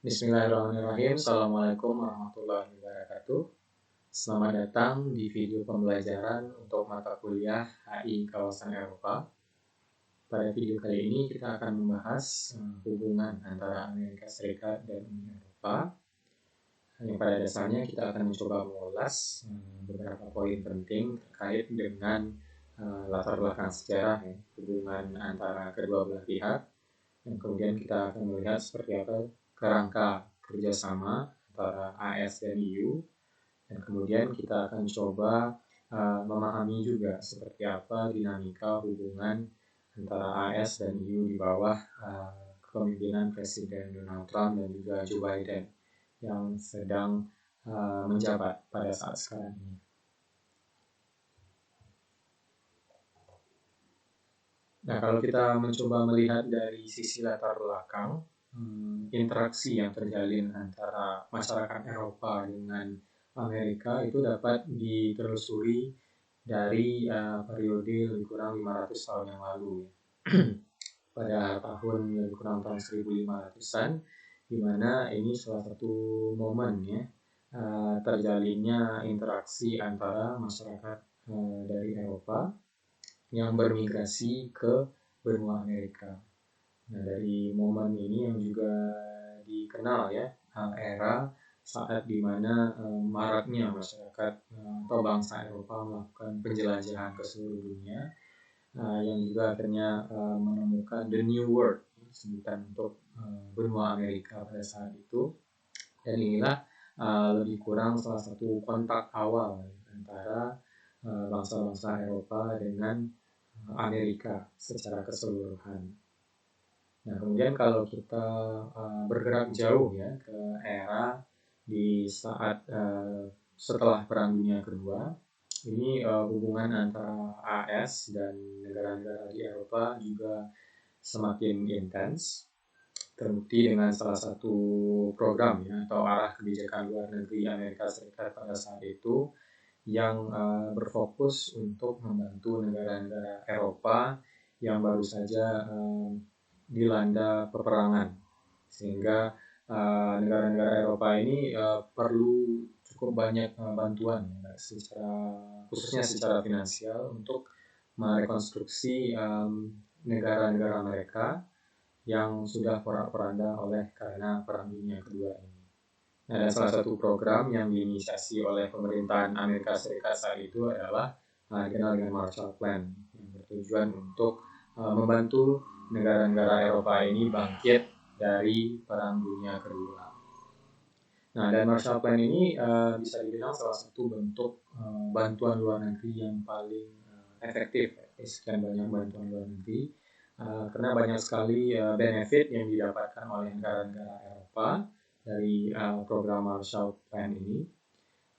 Bismillahirrahmanirrahim. Assalamualaikum warahmatullahi wabarakatuh. Selamat datang di video pembelajaran untuk mata kuliah HI Kawasan Eropa. Pada video kali ini kita akan membahas hubungan antara Amerika Serikat dan Uni Eropa. Yang pada dasarnya kita akan mencoba mengulas beberapa poin penting terkait dengan latar belakang sejarah hubungan antara kedua belah pihak. Dan kemudian kita akan melihat seperti apa kerangka kerjasama antara AS dan EU, dan kemudian kita akan coba memahami juga seperti apa dinamika hubungan antara AS dan EU di bawah kepemimpinan Presiden Donald Trump dan juga Joe Biden yang sedang menjabat pada saat sekarang ini. Nah, kalau kita mencoba melihat dari sisi latar belakang, interaksi yang terjalin antara masyarakat Eropa dengan Amerika itu dapat ditelusuri dari periode lebih kurang 500 tahun yang lalu. Pada tahun lebih kurang tahun 1500-an, di mana ini salah satu momen terjalinnya interaksi antara masyarakat dari Eropa yang bermigrasi ke benua Amerika. Nah, dari momen ini yang juga dikenal era saat dimana maraknya masyarakat atau bangsa Eropa melakukan penjelajahan ke seluruh dunia, yang juga akhirnya menemukan the new world, sebutan untuk benua Amerika pada saat itu. Dan inilah lebih kurang salah satu kontak awal antara bangsa-bangsa Eropa dengan Amerika secara keseluruhan. Nah, kemudian kalau kita bergerak jauh ke era di saat setelah Perang Dunia Kedua, ini hubungan antara AS dan negara-negara di Eropa juga semakin intens, terbukti dengan salah satu program atau arah kebijakan luar negeri Amerika Serikat pada saat itu yang berfokus untuk membantu negara-negara Eropa yang baru saja dilanda peperangan, sehingga negara-negara Eropa ini perlu cukup banyak bantuan khususnya secara finansial untuk merekonstruksi negara-negara mereka yang sudah porak-poranda oleh karena Perang Dunia Kedua ini. Nah, dan salah satu program yang diinisiasi oleh pemerintahan Amerika Serikat saat itu adalah dikenal dengan Marshall Plan, yang bertujuan untuk membantu negara-negara Eropa ini bangkit dari Perang Dunia Kedua. Nah, dan Marshall Plan ini bisa dibilang salah satu bentuk bantuan luar negeri yang paling efektif dari sekian banyak bantuan luar negeri, karena banyak sekali benefit yang didapatkan oleh negara-negara Eropa dari program Marshall Plan ini.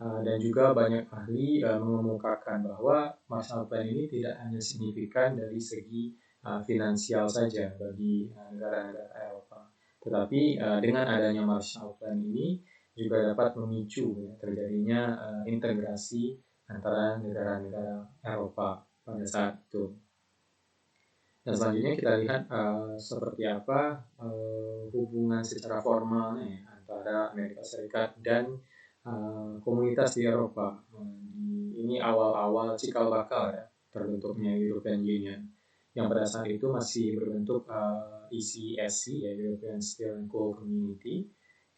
Dan juga banyak ahli mengemukakan bahwa Marshall Plan ini tidak hanya signifikan dari segi finansial saja bagi negara-negara Eropa, tetapi dengan adanya Marshall Plan ini juga dapat memicu terjadinya integrasi antara negara-negara Eropa pada saat itu. Dan selanjutnya kita lihat seperti apa hubungan secara formal antara Amerika Serikat dan komunitas di Eropa. Ini awal-awal cikal bakal terbentuknya European Union, yang pada saat itu masih berbentuk ECSC, European Steel and Coal Community.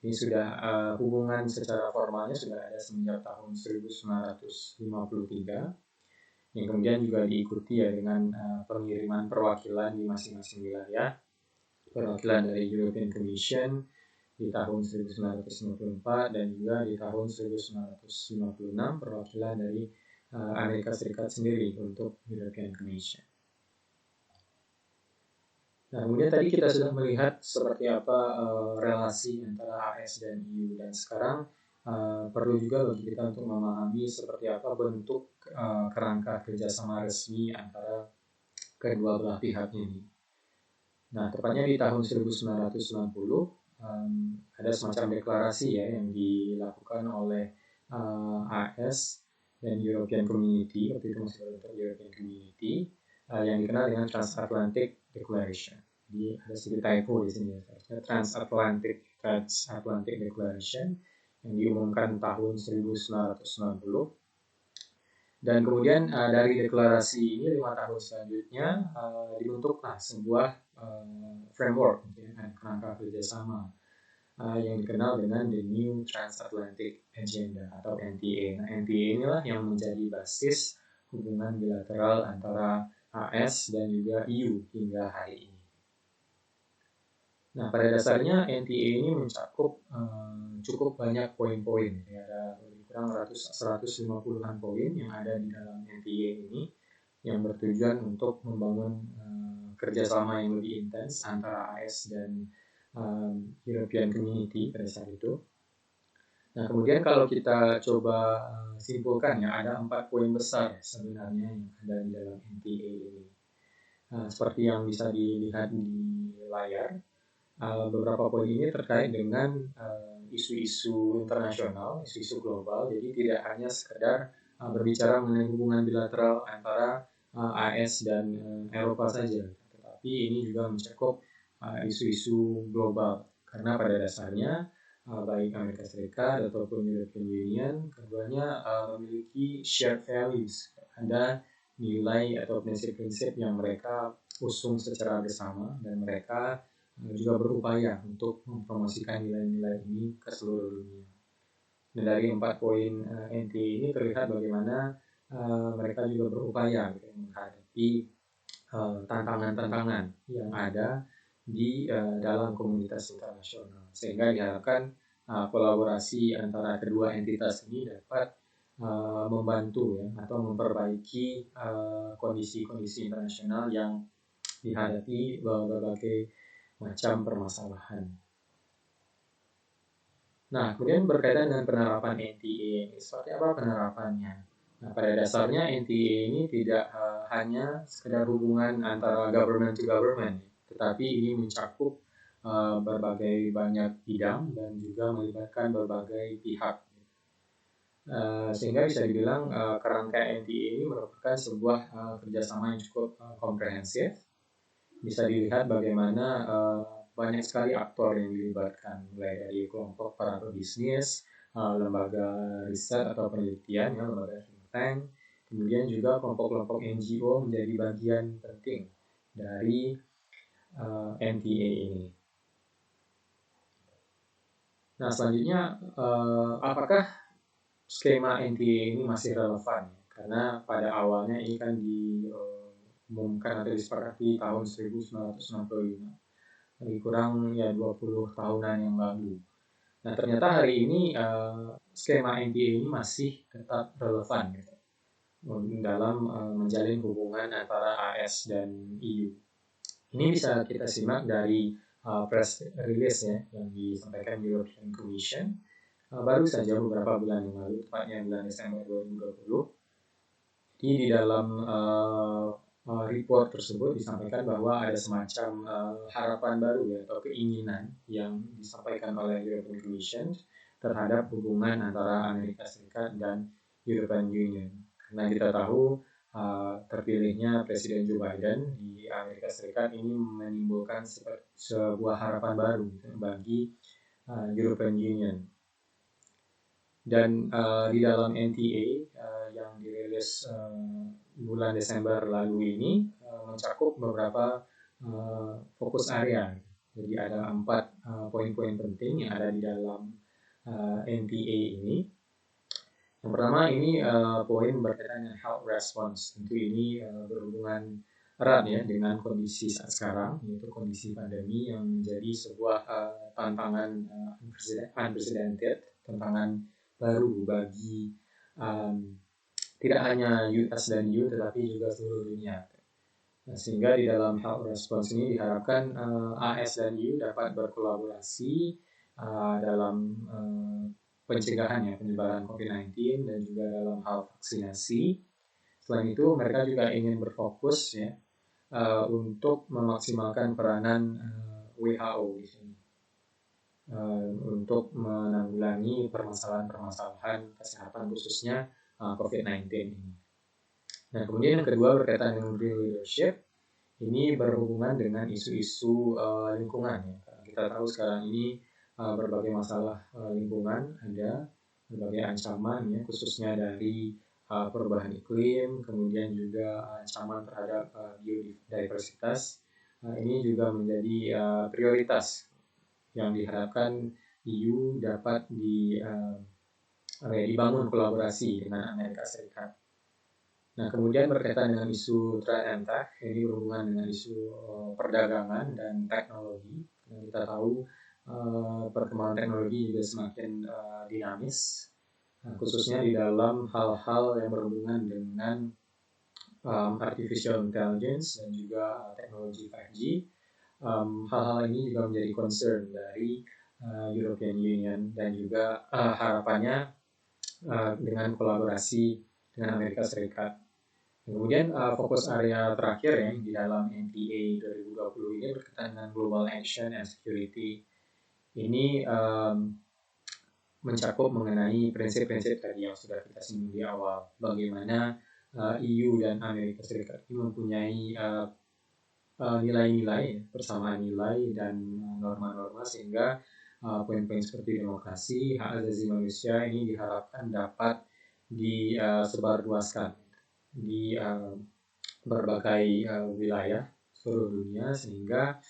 Ini sudah hubungan secara formalnya sudah ada semenjak tahun 1953, yang kemudian juga diikuti dengan pengiriman perwakilan di masing-masing wilayah, perwakilan dari European Commission di tahun 1954 dan juga di tahun 1956 perwakilan dari Amerika Serikat sendiri untuk European Commission. Nah, kemudian tadi kita sudah melihat seperti apa relasi antara AS dan EU, dan sekarang perlu juga bagi kita untuk memahami seperti apa bentuk kerangka kerjasama resmi antara kedua belah pihak ini. Nah, tepatnya di tahun 1990 ada semacam deklarasi yang dilakukan oleh AS dan European Community, waktu itu masih berbentuk European Community, yang dikenal dengan Transatlantic Declaration. Jadi ada sedikit typo di sini. Transatlantic Declaration yang diumumkan tahun 1990. Dan kemudian dari deklarasi ini 5 tahun selanjutnya dibentuklah sebuah framework, kerangka kerjasama yang dikenal dengan The New Transatlantic Agenda atau NTA. Nah, NTA inilah yang menjadi basis hubungan bilateral antara AS dan juga EU hingga hari ini. Nah, pada dasarnya NTA ini mencakup cukup banyak poin-poin. Ya, ada kurang 150-an poin yang ada di dalam NTA ini yang bertujuan untuk membangun kerjasama yang lebih intens antara AS dan European Community pada saat itu. Nah, kemudian kalau kita coba simpulkan ya, ada 4 poin besar sebenarnya yang ada di dalam NTA ini. Seperti yang bisa dilihat di layar, beberapa poin ini terkait dengan isu-isu internasional, isu-isu global. Jadi tidak hanya sekedar berbicara mengenai hubungan bilateral antara AS dan Eropa saja, tetapi ini juga mencakup isu-isu global. Karena pada dasarnya baik Amerika Serikat ataupun European Union keduanya memiliki shared values. Ada nilai atau prinsip-prinsip yang mereka usung secara bersama dan mereka juga berupaya untuk mempromosikan nilai-nilai ini ke seluruh dunia. Dan dari 4 poin NTA ini terlihat bagaimana mereka juga berupaya menghadapi tantangan-tantangan yang ada di dalam komunitas internasional, sehingga diharapkan kolaborasi antara kedua entitas ini dapat membantu ya, atau memperbaiki kondisi-kondisi internasional yang dihadapi berbagai macam permasalahan. Nah, kemudian berkaitan dengan penerapan NTA ini, seperti apa penerapannya? Nah, pada dasarnya NTA ini tidak hanya sekedar hubungan antara government to government, tetapi ini mencakup berbagai banyak bidang dan juga melibatkan berbagai pihak. Sehingga bisa dibilang kerangka NTA ini merupakan sebuah kerjasama yang cukup komprehensif. Bisa dilihat bagaimana banyak sekali aktor yang dilibatkan, mulai dari kelompok para pebisnis, lembaga riset atau penelitian, ya, lembaga think tank, kemudian juga kelompok-kelompok NGO menjadi bagian penting dari NTA ini. Nah, selanjutnya, apakah skema NTA ini masih relevan? Karena pada awalnya ini kan diumumkan atau disepakati tahun 1965. Lebih kurang ya 20 tahunan yang lalu. Nah, ternyata hari ini skema NTA ini masih tetap relevan gitu, dalam menjalin hubungan antara AS dan EU. Ini bisa kita simak dari press release ya yang disampaikan European Commission baru saja beberapa bulan yang lalu, tepatnya bulan Desember 2020. Jadi di dalam report tersebut disampaikan bahwa ada semacam harapan baru ya, atau keinginan yang disampaikan oleh European Commission terhadap hubungan antara Amerika Serikat dan European Union. Karena kita tahu terpilihnya Presiden Joe Biden di Amerika Serikat ini menimbulkan sebuah harapan baru bagi European Union. Dan di dalam NTA yang dirilis bulan Desember lalu ini mencakup beberapa fokus area. Jadi ada 4 poin-poin penting yang ada di dalam NTA ini. Yang pertama ini poin berkaitan dengan health response. Tentu ini berhubungan erat ya dengan kondisi saat sekarang, yaitu kondisi pandemi yang menjadi sebuah tantangan unprecedented, tantangan baru bagi tidak hanya US dan EU tetapi juga seluruh dunia. Nah, sehingga di dalam health response ini diharapkan AS dan EU dapat berkolaborasi dalam pencegahan ya penyebaran COVID-19 dan juga dalam hal vaksinasi. Selain itu mereka juga ingin berfokus ya untuk memaksimalkan peranan WHO di sini. Untuk menanggulangi permasalahan-permasalahan kesehatan khususnya COVID-19 ini. Nah, kemudian yang kedua berkaitan dengan green leadership. Ini berhubungan dengan isu-isu lingkungan ya. Kita tahu sekarang ini berbagai masalah lingkungan ada, berbagai ancaman ya, khususnya dari perubahan iklim, kemudian juga ancaman terhadap biodiversitas. Ini juga menjadi prioritas yang diharapkan EU dapat dibangun kolaborasi dengan Amerika Serikat. Nah, kemudian berkaitan dengan isu trade and tech, ini berhubungan dengan isu perdagangan dan teknologi. Dan kita tahu perkembangan teknologi juga semakin dinamis, khususnya di dalam hal-hal yang berhubungan dengan artificial intelligence dan juga teknologi 5G. Hal-hal ini juga menjadi concern dari European Union dan juga harapannya dengan kolaborasi dengan Amerika Serikat. Kemudian fokus area terakhir ya di dalam NTA 2020 ini berkaitan dengan Global Action and Security. Ini mencakup mengenai prinsip-prinsip tadi yang sudah kita singgung di awal. Bagaimana EU dan Amerika Serikat ini mempunyai nilai-nilai, persamaan nilai dan norma-norma sehingga poin-poin seperti demokrasi, hak asasi manusia ini diharapkan dapat disebarluaskan di berbagai wilayah seluruh dunia sehingga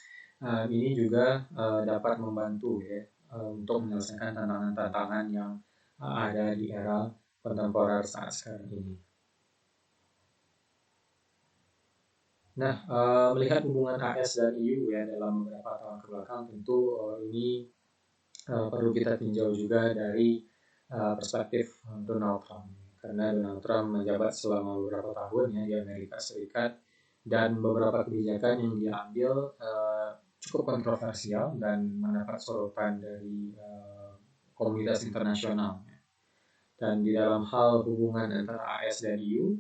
ini juga dapat membantu ya untuk menyelesaikan tantangan-tantangan yang ada di era kontemporer saat sekarang ini. Nah, melihat hubungan AS dan EU ya dalam beberapa tahun kebelakang tentu ini perlu kita tinjau juga dari perspektif Donald Trump. Karena Donald Trump menjabat selama beberapa tahun ya di Amerika Serikat dan beberapa kebijakan yang dia ambil cukup kontroversial dan mendapat sorotan dari komunitas internasional. Dan di dalam hal hubungan antara AS dan EU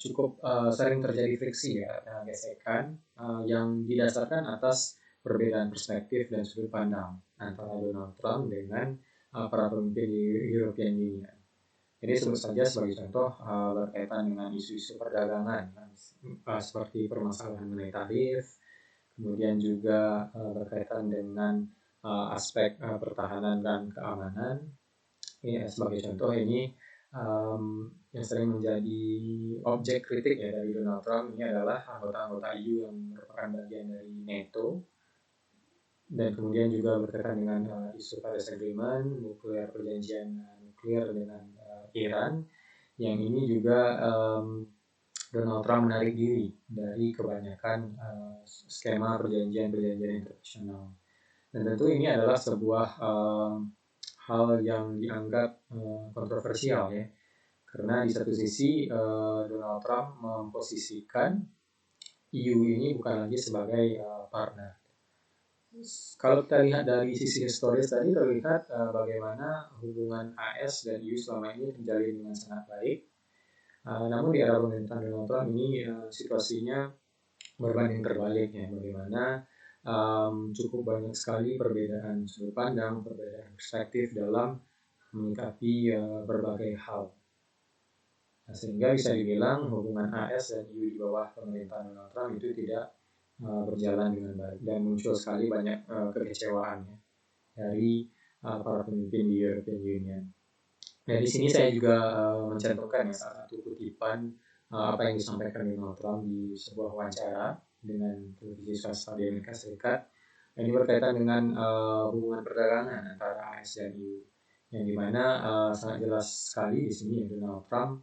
cukup sering terjadi friksi ya, gesekan yang didasarkan atas perbedaan perspektif dan sudut pandang antara Donald Trump dengan para pemimpin di European Union. Jadi sebut saja sebagai contoh berkaitan dengan isu-isu perdagangan seperti permasalahan mengenai tarif, kemudian juga berkaitan dengan aspek pertahanan dan keamanan. Ini sebagai contoh ini yang sering menjadi objek kritik ya dari Donald Trump ini adalah anggota-anggota EU yang merupakan bagian dari NATO. Dan kemudian juga berkaitan dengan isu Paris Agreement, perjanjian nuklir dengan Iran, yang ini juga Donald Trump menarik diri dari kebanyakan skema perjanjian-perjanjian internasional. Dan tentu ini adalah sebuah hal yang dianggap kontroversial ya, karena di satu sisi Donald Trump memposisikan EU ini bukan lagi sebagai partner. Kalau kita lihat dari sisi historis tadi terlihat bagaimana hubungan AS dan EU selama ini terjalin dengan sangat baik. Namun di era pemerintahan Donald Trump ini situasinya berbanding terbalik ya, bagaimana cukup banyak sekali perbedaan sudut pandang, perbedaan perspektif dalam menyikapi berbagai hal. Nah, sehingga bisa dibilang hubungan AS dan EU di bawah pemerintahan Donald Trump itu tidak berjalan dengan baik dan muncul sekali banyak kekecewaan ya, dari para pemimpin di European Union. Nah di sini saya juga mencantumkan ya salah satu kutipan apa yang disampaikan Donald Trump di sebuah wawancara dengan televisi swasta di Amerika Serikat. Ini berkaitan dengan hubungan perdagangan antara AS dan EU, yang dimana sangat jelas sekali di sini Donald Trump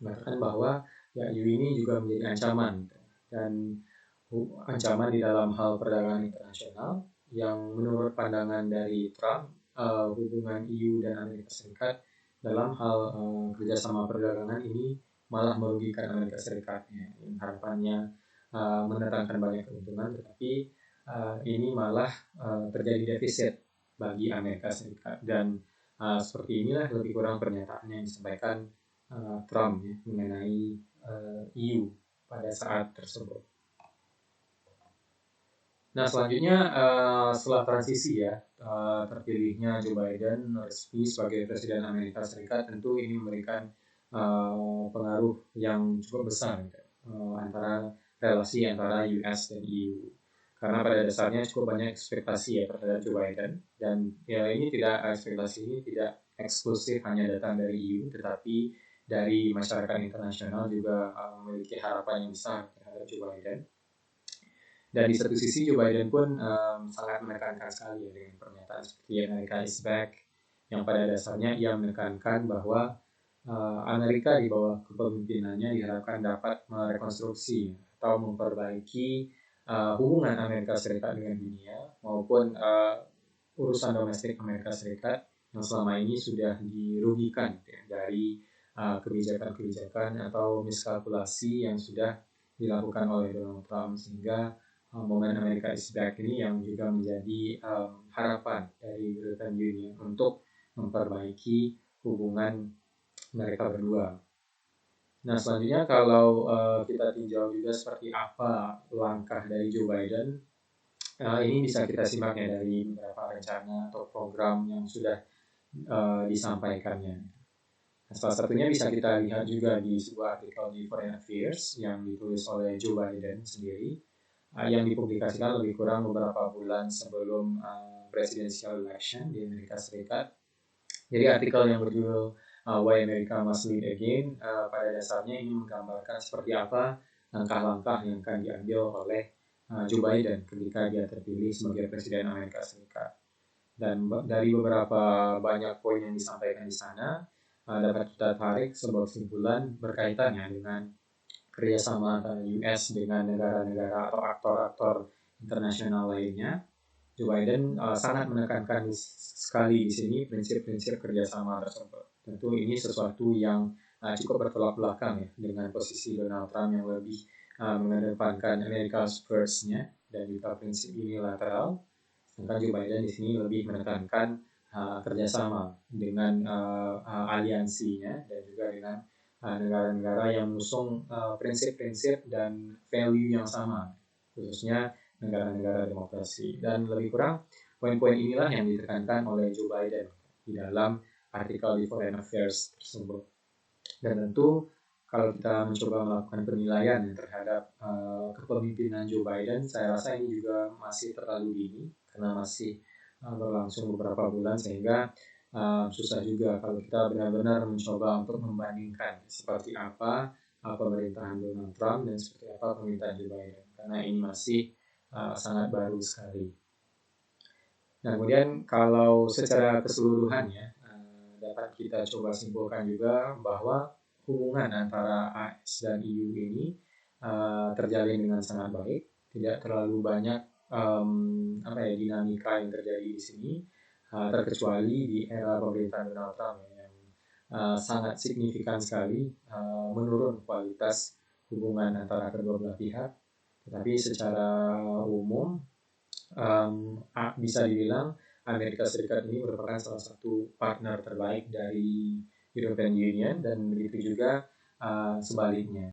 mengatakan bahwa ya EU ini juga menjadi ancaman dan ancaman di dalam hal perdagangan internasional yang menurut pandangan dari Trump hubungan EU dan Amerika Serikat dalam hal kerjasama perdagangan ini malah merugikan Amerika Serikat. Harapannya mendatangkan banyak keuntungan, tetapi ini malah terjadi defisit bagi Amerika Serikat. Dan seperti inilah lebih kurang pernyataan yang disampaikan Trump ya, mengenai EU pada saat tersebut. Nah selanjutnya setelah transisi ya terpilihnya Joe Biden resmi sebagai Presiden Amerika Serikat, tentu ini memberikan pengaruh yang cukup besar antara relasi antara US dan EU. Karena pada dasarnya cukup banyak ekspektasi ya terhadap Joe Biden, dan ya ekspektasi ini tidak eksklusif hanya datang dari EU, tetapi dari masyarakat internasional juga memiliki harapan yang besar terhadap Joe Biden. Dan di satu sisi Joe Biden pun sangat menekankan sekali ya dengan pernyataan seperti America is back, yang pada dasarnya ia menekankan bahwa Amerika di bawah kepemimpinannya diharapkan dapat merekonstruksi atau memperbaiki hubungan Amerika Serikat dengan dunia maupun urusan domestik Amerika Serikat yang selama ini sudah dirugikan ya, dari kebijakan-kebijakan atau miskalkulasi yang sudah dilakukan oleh Donald Trump, sehingga momen America is back ini yang juga menjadi harapan dari European Union untuk memperbaiki hubungan mereka berdua. Nah, selanjutnya kalau kita tinjau juga seperti apa langkah dari Joe Biden, ini bisa kita simak ya dari beberapa rencana atau program yang sudah disampaikannya. Nah, salah satunya bisa kita lihat juga di sebuah artikel di Foreign Affairs yang ditulis oleh Joe Biden sendiri, yang dipublikasikan lebih kurang beberapa bulan sebelum presidential election di Amerika Serikat. Jadi artikel yang berjudul Why America Must Lead Again pada dasarnya ini menggambarkan seperti apa langkah-langkah yang akan diambil oleh Joe Biden ketika dia terpilih sebagai Presiden Amerika Serikat. Dan dari beberapa banyak poin yang disampaikan di sana, dapat kita tarik sebuah kesimpulan berkaitannya dengan kerjasama antara US dengan negara-negara atau aktor-aktor internasional lainnya. Joe Biden sangat menekankan sekali di sini prinsip-prinsip kerjasama tersebut. Tentu ini sesuatu yang cukup bertolak belakang ya dengan posisi Donald Trump yang lebih mengedepankan America's First-nya dan juga prinsip unilateral. Sedangkan Joe Biden di sini lebih menekankan kerjasama dengan aliansinya dan juga dengan negara-negara yang mengusung prinsip-prinsip dan value yang sama, khususnya negara-negara demokrasi. Dan lebih kurang poin-poin inilah yang ditekankan oleh Joe Biden di dalam artikel di Foreign Affairs tersebut. Dan tentu kalau kita mencoba melakukan penilaian terhadap kepemimpinan Joe Biden, saya rasa ini juga masih terlalu dini karena masih berlangsung beberapa bulan, sehingga susah juga kalau kita benar-benar mencoba untuk membandingkan seperti apa pemerintahan Donald Trump dan seperti apa pemerintahan Joe Biden, karena ini masih sangat baru sekali. Nah, kemudian kalau secara keseluruhan ya dapat kita coba simpulkan juga bahwa hubungan antara AS dan EU ini terjalin dengan sangat baik, tidak terlalu banyak dinamika yang terjadi di sini, terkecuali di era pemerintahan Donald Trump yang sangat signifikan sekali menurun kualitas hubungan antara kedua belah pihak. Tetapi secara umum bisa dibilang Amerika Serikat ini merupakan salah satu partner terbaik dari European Union, dan begitu juga sebaliknya.